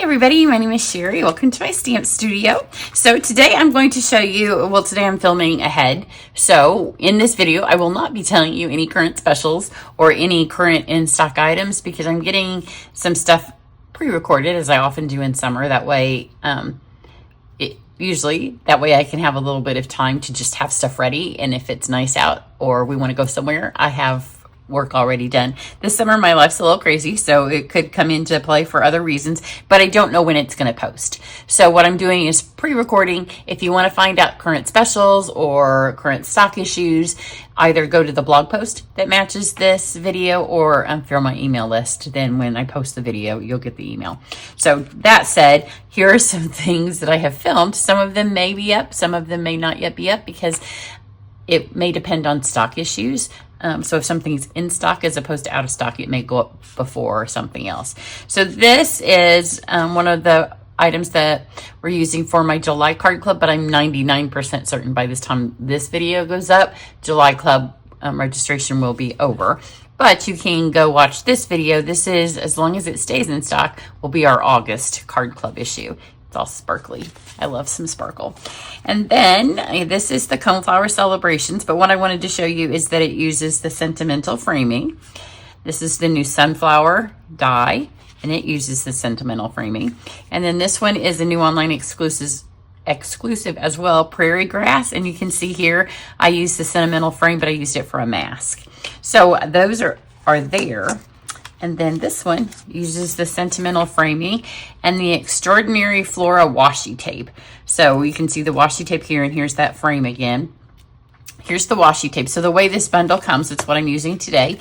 everybody, my name is Sherry. Welcome to my stamp studio. So today I'm going to show you, well today I'm filming ahead. So in this video I will not be telling you any current specials or any current in-stock items because I'm getting some stuff pre-recorded as I often do in summer. That way, usually that way I can have a little bit of time to just have stuff ready, and if it's nice out or we want to go somewhere, I have work already done. This summer my life's a little crazy, so it could come into play for other reasons, but I don't know when it's going to post. So what I'm doing is pre-recording. If you want to find out current specials or current stock issues, either go to the blog post that matches this video or if you're on my email list, then when I post the video you'll get the email. So that said, here are some things that I have filmed. Some of them may be up, some of them may not yet be up because it may depend on stock issues. So if something's in stock as opposed to out of stock, it may go up before something else. So this is one of the items that we're using for my July card club, but I'm 99% certain by this time this video goes up, July club registration will be over. But you can go watch this video. This is, as long as it stays in stock, will be our August card club issue. It's all sparkly. I love some sparkle. And then this is the Coneflower Celebrations, but what I wanted to show you is that it uses the sentimental framing. This is the new sunflower die, and it uses the sentimental framing. And then this one is a new online exclusive as well, Prairie Grass, and you can see here I used the sentimental frame, but I used it for a mask. So those are there. And then this one uses the sentimental framing and the Extraordinary Flora washi tape. So you can see the washi tape here, and here's that frame again. Here's the washi tape. So the way this bundle comes, it's what I'm using today,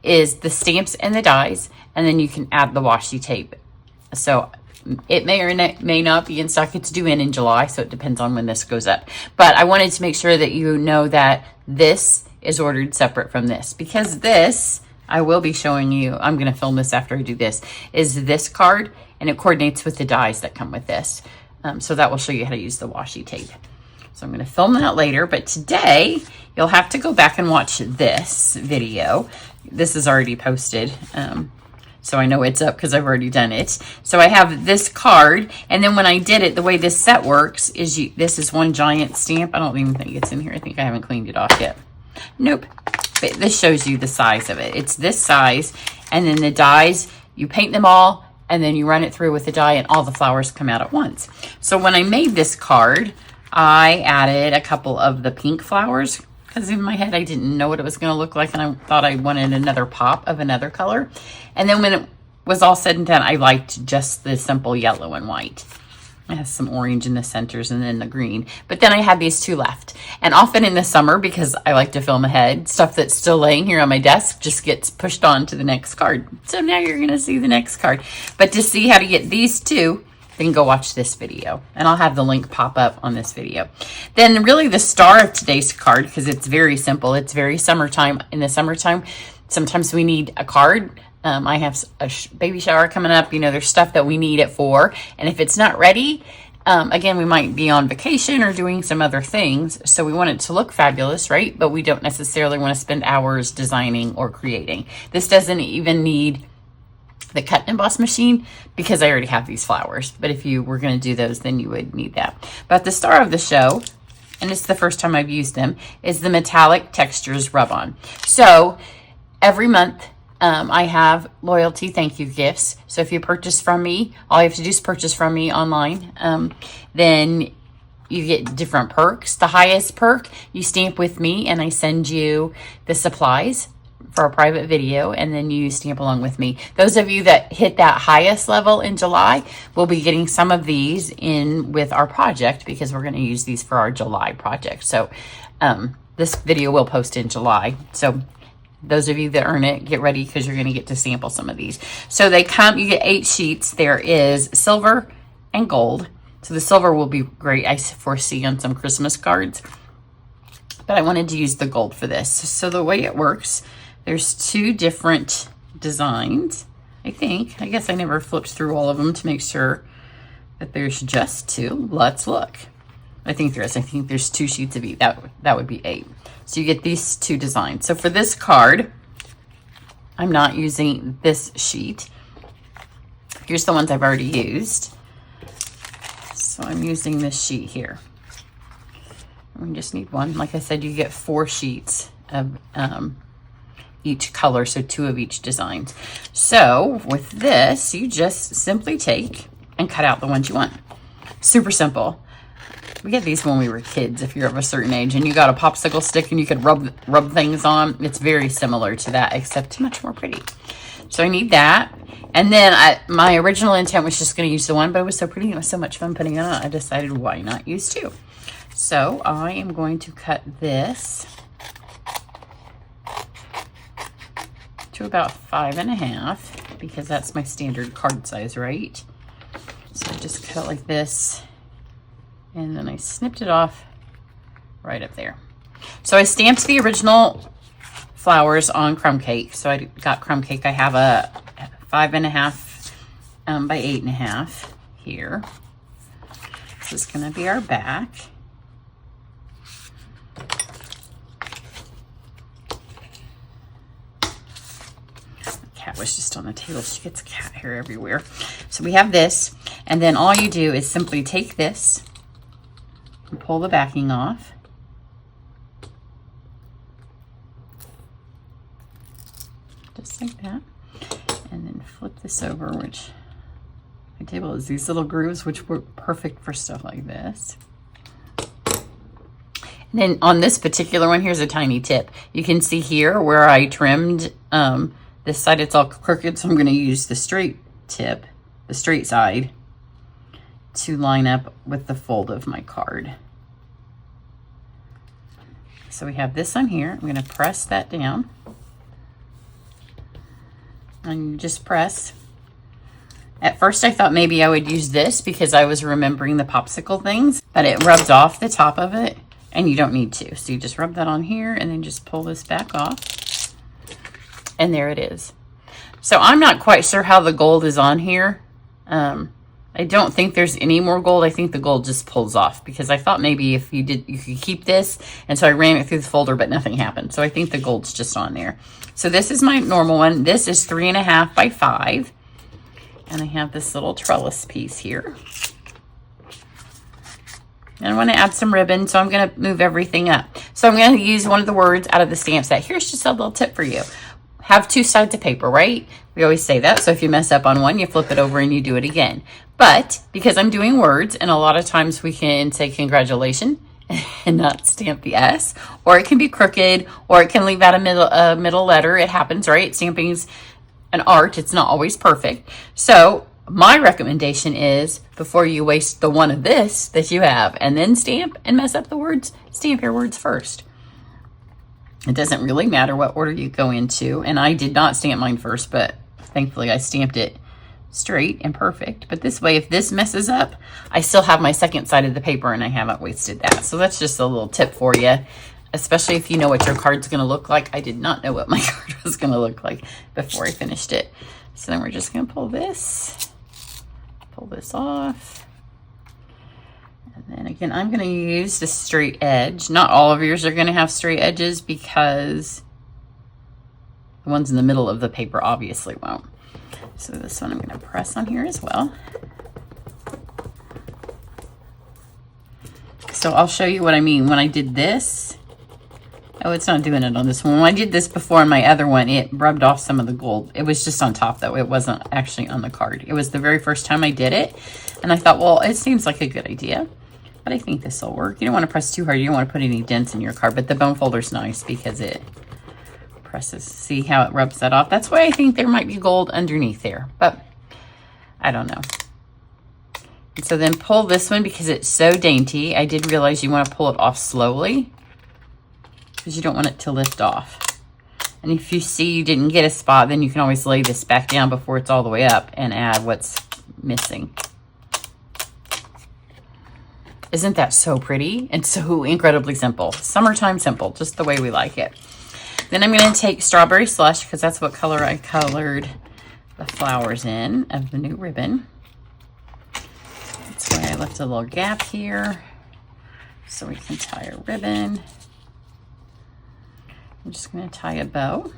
is the stamps and the dies, and then you can add the washi tape. So it may or may not be in stock. It's due in July, so it depends on when this goes up. But I wanted to make sure that you know that this is ordered separate from this, because this, I will be showing you, I'm going to film this after I do this, is this card, and it coordinates with the dies that come with this. So that will show you how to use the washi tape. So I'm going to film that later, but today you'll have to go back and watch this video. This is already posted, so I know it's up because I've already done it. So I have this card, and then when I did it, the way this set works is this is one giant stamp. I don't even think it's in here. I think I haven't cleaned it off yet. Nope. But this shows you the size of it. It's this size, and then the dies, you paint them all, and then you run it through with the die, and all the flowers come out at once. So when I made this card, I added a couple of the pink flowers because in my head I didn't know what it was going to look like, and I thought I wanted another pop of another color. And then when it was all said and done, I liked just the simple yellow and white. It has some orange in the centers and then the green. But then I had these two left. And often in the summer, because I like to film ahead, stuff that's still laying here on my desk just gets pushed on to the next card. So now you're going to see the next card. But to see how to get these two, then go watch this video. And I'll have the link pop up on this video. Then really the star of today's card, because it's very simple. It's very summertime. In the summertime, sometimes we need a card. I have a baby shower coming up. You know, there's stuff that we need it for. And if it's not ready, again, we might be on vacation or doing some other things. So we want it to look fabulous, right? But we don't necessarily want to spend hours designing or creating. This doesn't even need the cut and emboss machine because I already have these flowers. But if you were going to do those, then you would need that. But the star of the show, and it's the first time I've used them, is the Metallic Textures Rub-On. So every month, I have loyalty thank you gifts. So if you purchase from me, all you have to do is purchase from me online. Then you get different perks. The highest perk, you stamp with me and I send you the supplies for a private video, and then you stamp along with me. Those of you that hit that highest level in July will be getting some of these in with our project because we're going to use these for our July project. So this video will post in July. So those of you that earn it, get ready because you're going to get to sample some of these. So they come, you get 8 sheets. There is silver and gold. So the silver will be great, I foresee, on some Christmas cards. But I wanted to use the gold for this. So the way it works, there's 2 different designs, I think. I guess I never flipped through all of them to make sure that there's just 2. Let's look. I think there is. I think there's 2 sheets of each. That would be 8. So you get these 2 designs. So for this card, I'm not using this sheet. Here's the ones I've already used. So I'm using this sheet here. We just need one. Like I said, you get 4 sheets of each color, so 2 of each design. So with this, you just simply take and cut out the ones you want. Super simple. We get these when we were kids, if you're of a certain age, and you got a popsicle stick and you could rub things on. It's very similar to that, except much more pretty. So I need that. And then my original intent was just going to use the one, but it was so pretty and it was so much fun putting it on, I decided why not use 2. So I am going to cut this to about 5.5 because that's my standard card size, right? So I just cut it like this, and then I snipped it off right up there. So I stamped the original flowers on crumb cake. So I got crumb cake. I have a 5.5 by 8.5 here. This is going to be our back. Cat was just on the table. She gets cat hair everywhere. So we have this, and then all you do is simply take this and pull the backing off. Just like that. And then flip this over, which my table is these little grooves, which work perfect for stuff like this. And then on this particular one, here's a tiny tip. You can see here where I trimmed this side, it's all crooked, so I'm going to use the straight tip, the straight side, to line up with the fold of my card. So we have this on here. I'm going to press that down. And you just press. At first I thought maybe I would use this because I was remembering the popsicle things, but it rubbed off the top of it and you don't need to. So you just rub that on here and then just pull this back off. And there it is. So I'm not quite sure how the gold is on here. I don't think there's any more gold. I think the gold just pulls off because I thought maybe if you did, you could keep this. And so I ran it through the folder, but nothing happened. So I think the gold's just on there. So this is my normal one. This is 3.5 by 5. And I have this little trellis piece here. And I want to add some ribbon, so I'm going to move everything up. So I'm going to use one of the words out of the stamp set. Here's just a little tip for you. Have 2 sides of paper, right? We always say that. So if you mess up on one, you flip it over and you do it again. But because I'm doing words, and a lot of times we can say congratulations and not stamp the S, or it can be crooked, or it can leave out a middle letter. It happens, right? Stamping's an art. It's not always perfect. So my recommendation is before you waste the one of this that you have and then stamp and mess up the words, stamp your words first. It doesn't really matter what order you go into. And I did not stamp mine first, but thankfully I stamped it straight and perfect. But this way, if this messes up, I still have my second side of the paper and I haven't wasted that. So that's just a little tip for you, especially if you know what your card's going to look like. I did not know what my card was going to look like before I finished it. So then we're just going to pull this off. And then again, I'm going to use the straight edge. Not all of yours are going to have straight edges because the ones in the middle of the paper obviously won't. So this one I'm going to press on here as well. So I'll show you what I mean. When I did this, oh, it's not doing it on this one. When I did this before on my other one, it rubbed off some of the gold. It was just on top though. It wasn't actually on the card. It was the very first time I did it. And I thought, well, it seems like a good idea. But I think this will work. You don't want to press too hard. You don't want to put any dents in your card. But the bone folder's nice because it presses. See how it rubs that off? That's why I think there might be gold underneath there. But I don't know. And so then pull this one because it's so dainty. I did realize you want to pull it off slowly because you don't want it to lift off. And if you see you didn't get a spot, then you can always lay this back down before it's all the way up and add what's missing. Isn't that so pretty and so incredibly simple? Summertime simple, just the way we like it. Then I'm going to take Strawberry Slush because that's what color I colored the flowers in of the new ribbon. That's why I left a little gap here so we can tie a ribbon. I'm just going to tie a bow,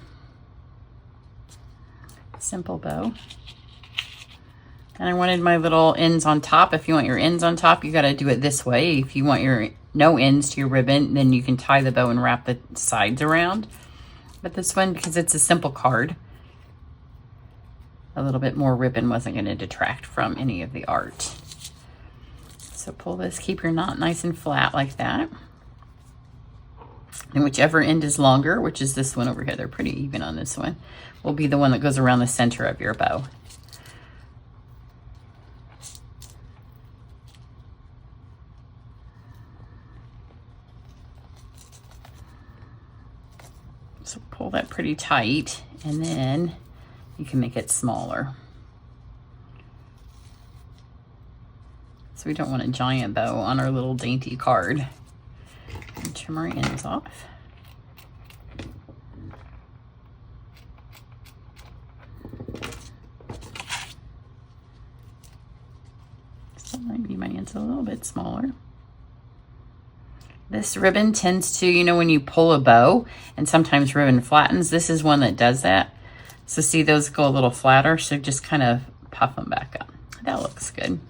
simple bow. And I wanted my little ends on top. If you want your ends on top, you got to do it this way. If you want your no ends to your ribbon, then you can tie the bow and wrap the sides around. But this one, because it's a simple card, a little bit more ribbon wasn't going to detract from any of the art. So pull this, keep your knot nice and flat like that. And whichever end is longer, which is this one over here, they're pretty even on this one, will be the one that goes around the center of your bow. So pull that pretty tight, and then you can make it smaller. So we don't want a giant bow on our little dainty card. And trim our ends off. So maybe my ends a little bit smaller. This ribbon tends to, you know, when you pull a bow and sometimes ribbon flattens, this is one that does that. So see, those go a little flatter, so just kind of puff them back up. That looks good.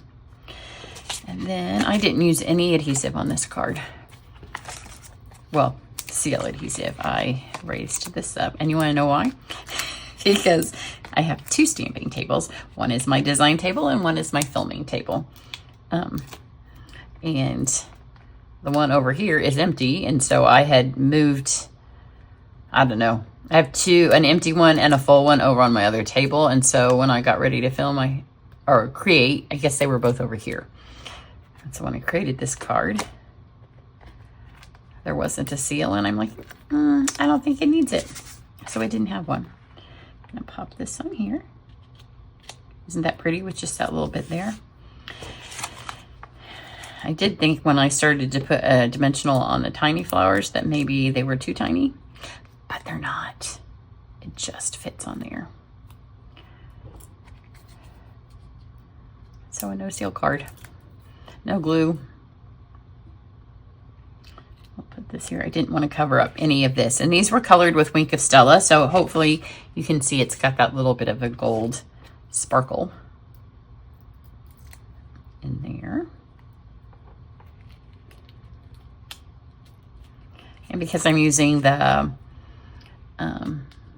And then I didn't use any adhesive on this card. Well, seal adhesive. I raised this up. And you want to know why? Because I have two stamping tables. One is my design table and one is my filming table. And the one over here is empty, and so I had moved, I don't know, I have an empty one and a full one over on my other table, and so when I got ready to film or create, I guess they were both over here. And so when I created this card, there wasn't a seal, and I'm like, I don't think it needs it. So I didn't have one. I'm gonna pop this on here. Isn't that pretty with just that little bit there? I did think when I started to put a dimensional on the tiny flowers that maybe they were too tiny, but they're not. It just fits on there. So a no seal card, no glue. I'll put this here. I didn't want to cover up any of this. And these were colored with Wink of Stella, so hopefully you can see it's got that little bit of a gold sparkle in there. And because I'm using the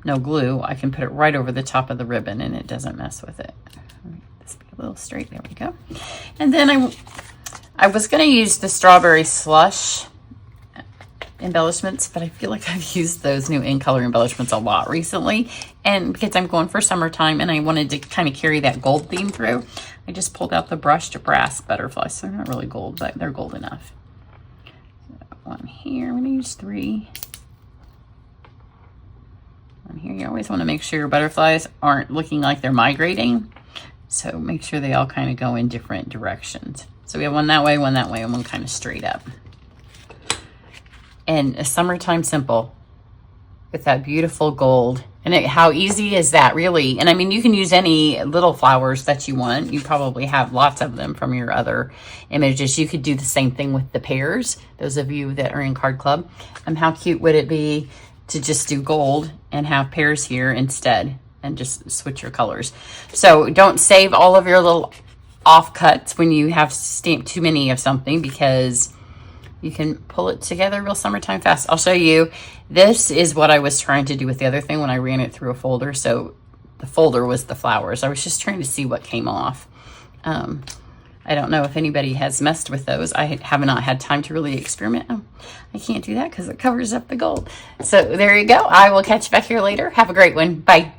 no glue, I can put it right over the top of the ribbon and it doesn't mess with it. This be a little straight. There we go. And then I was going to use the strawberry slush embellishments, but I feel like I've used those new in color embellishments a lot recently. And because I'm going for summertime and I wanted to kind of carry that gold theme through, I just pulled out the brushed brass butterflies. So they're not really gold, but they're gold enough. One here, I'm going to use 3. One here, you always want to make sure your butterflies aren't looking like they're migrating. So make sure they all kind of go in different directions. So we have one that way, and one kind of straight up. And a summertime simple with that beautiful gold. And how easy is that, really? And I mean, you can use any little flowers that you want. You probably have lots of them from your other images. You could do the same thing with the pears, those of you that are in Card Club. How cute would it be to just do gold and have pears here instead and just switch your colors? So don't save all of your little offcuts when you have stamped too many of something, because you can pull it together real summertime fast. I'll show you. This is what I was trying to do with the other thing when I ran it through a folder. So the folder was the flowers. I was just trying to see what came off. I don't know if anybody has messed with those. I have not had time to really experiment. I can't do that because it covers up the gold. So there you go. I will catch you back here later. Have a great one. Bye.